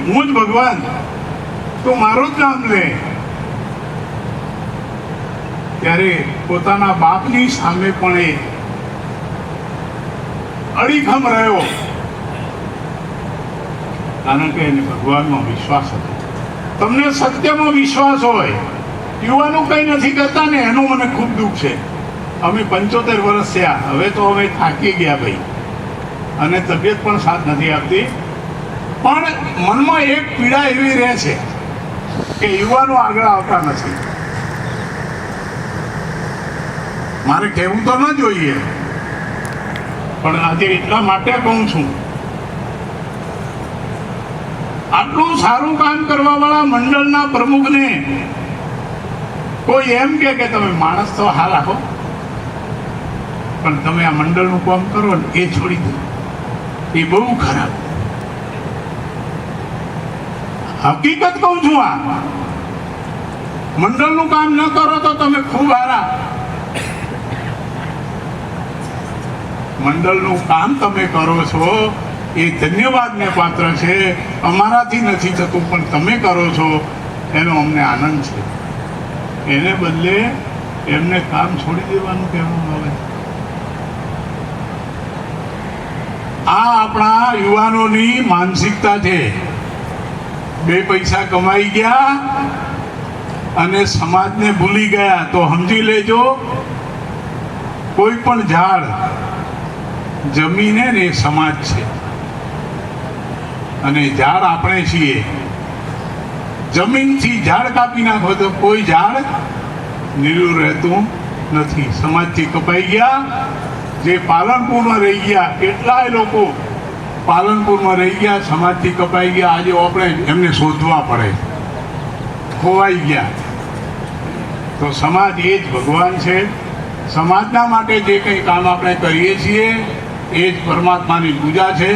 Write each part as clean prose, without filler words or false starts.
હું જ ભગવાન, તો મારું જ નામ લે. ત્યારે પોતાના બાપની સામે પણ એ અડીખમ રહ્યો, કારણ કે એને ભગવાનનો વિશ્વાસ હતો. તમને સત્યમાં વિશ્વાસ હોય, યુવાનો કંઈ નથી કરતા ને એનું મને ખૂબ દુઃખ છે. અમે 75 વર્ષ થયા, હવે તો અમે થાકી ગયા ભાઈ, અને તબિયત પણ સાથ નથી આપતી. પણ મનમાં એક પીડા એવી રહે છે કે યુવાનો આગળ આવતા નથી. મારે કહેવું તો ન જોઈએ, પણ આજે એટલા માટે કહું છું, આટલું સારું કામ કરવા વાળા મંડળના પ્રમુખને કોઈ એમ કે તમે માણસ તો હાલ રાખો, પણ તમે આ મંડળનું કામ કરો ને એ છોડી દો, એ બહુ ખરાબ. હકીકત કહું છું, આ મંડળનું કામ ન કરો તો તમે ખૂબ હારા. મંડળનું કામ તમે કરો છો એ ધન્યવાદને પાત્ર છે. અમારાથી નથી થતું, પણ તમે કરો છો એનો અમને આનંદ છે. એને બદલે એમને કામ છોડી દેવાનું કહેવામાં આવે. આ આપણા યુવાનોની માનસિકતા છે. 2 પૈસા કમાઈ ગયા અને સમાજને ભૂલી ગયા. તો સમજી લેજો, કોઈ પણ ઝાડ જમીને ને એ સમાજ છે, અને ઝાડ આપણે છીએ. જમીનથી ઝાડ કાપી નાખો તો કોઈ ઝાડ નીલું રહેતું નથી. સમાજથી કપાઈ ગયા, જે પાલનપુરમાં રહી ગયા, કેટલાય લોકો પાલનપુરમાં રહી ગયા, સમાજથી કપાઈ ગયા. આજે આપણે એમને શોધવા પડે, ખોવાઈ ગયા. તો સમાજ એ જ ભગવાન છે. સમાજના માટે જે કંઈ કામ આપણે કરીએ છીએ એ જ પરમાત્માની પૂજા છે.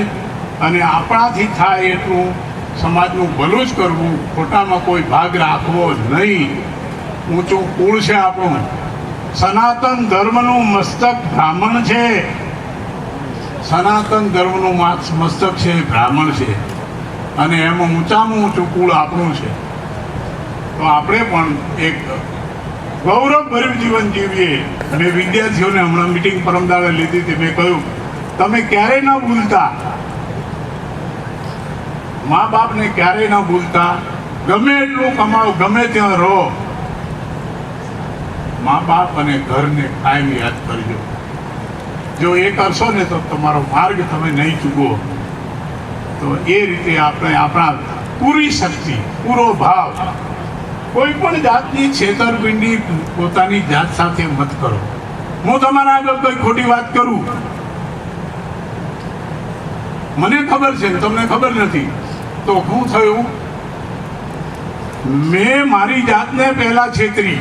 અને આપણાથી થાય એટલું સમાજનું ભલું જ કરવું, ખોટામાં કોઈ ભાગ રાખવો નહીં. ઊંચું કુળ છે આપણું. સનાતન ધર્મનું મસ્તક બ્રાહ્મણ છે. સનાતન ધર્મનું મસ્તક છે બ્રાહ્મણ છે, અને એમાં ઊંચામાં ઊંચું કુળ આપણું છે. તો આપણે પણ એક ગૌરવભર્યું જીવન જીવીએ. મેં વિદ્યાર્થીઓને હમણાં મિટિંગ પરમદાડે લીધી હતી. મેં કહ્યું, તમે ક્યારેય ન ભૂલતા, મા બાપને ક્યારેય ન ભૂલતા. ગમે એટલું કમાઓ, ગમે ત્યાં રહો, મા બાપ અને ઘરને કાયમ યાદ કરજો. જો એ કરશો ને તો તમારો માર્ગ તમે નહીં ચૂકો. તો એ રીતે આપણે આપણા પૂરી શક્તિ, પૂરો ભાવ, કોઈ પણ જાતની છેતરપિંડી પોતાની જાત સાથે મત કરો. હું તમારા આગળ કોઈ ખોટી વાત કરું, મને ખબર છે, તમને ખબર નથી, તો શું થયું? મેં મારી જાતને પહેલા છેતરી.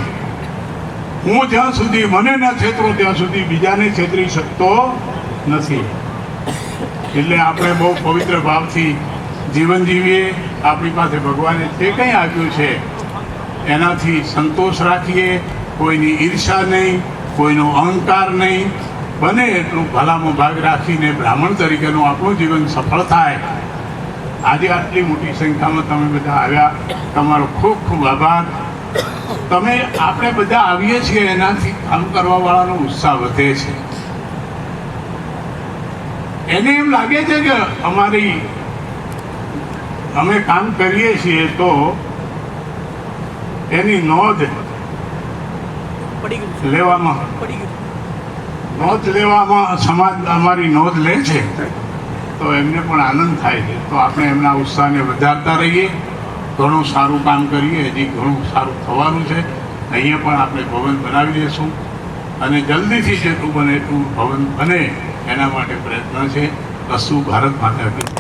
હું જ્યાં સુધી મને ન છેતરું ત્યાં સુધી બીજાને છેતરી શકતો નથી. એટલે આપણે બહુ પવિત્ર ભાવથી જીવન જીવીએ. આપણી પાસે ભગવાને જે કંઈ આપ્યું છે એનાથી સંતોષ રાખીએ. કોઈની ઈર્ષા નહીં, કોઈનો અહંકાર નહીં. બને એટલું ભલામાં ભાગ રાખીને બ્રાહ્મણ તરીકેનું આપણું જીવન સફળ થાય. આજે આટલી મોટી સંખ્યામાં તમે બધા આવ્યા, તમારો ખૂબ ખૂબ આભાર. તમે આપણે બધા આવીએ છીએ એનાથી કામ કરવાવાળાનો ઉત્સાહ વધે છે. એને એમ લાગે છે કે અમે કામ કરીએ છીએ તો એની નોંધ લેવામાં સમાજ અમારી નોંધ લે છે, તો એમને પણ આનંદ થાય છે. તો આપણે એમના ઉત્સાહને વધારતા રહીએ. ઘણું સારું કામ કરીએ. હજી ઘણું સારું થવાનું છે. અહીંયા પણ આપણે ભવન બનાવી દઈશું, અને જલ્દીથી જેટલું બને એટલું ભવન બને એના માટે પ્રયત્ન છે. કશું ભારત માતા કી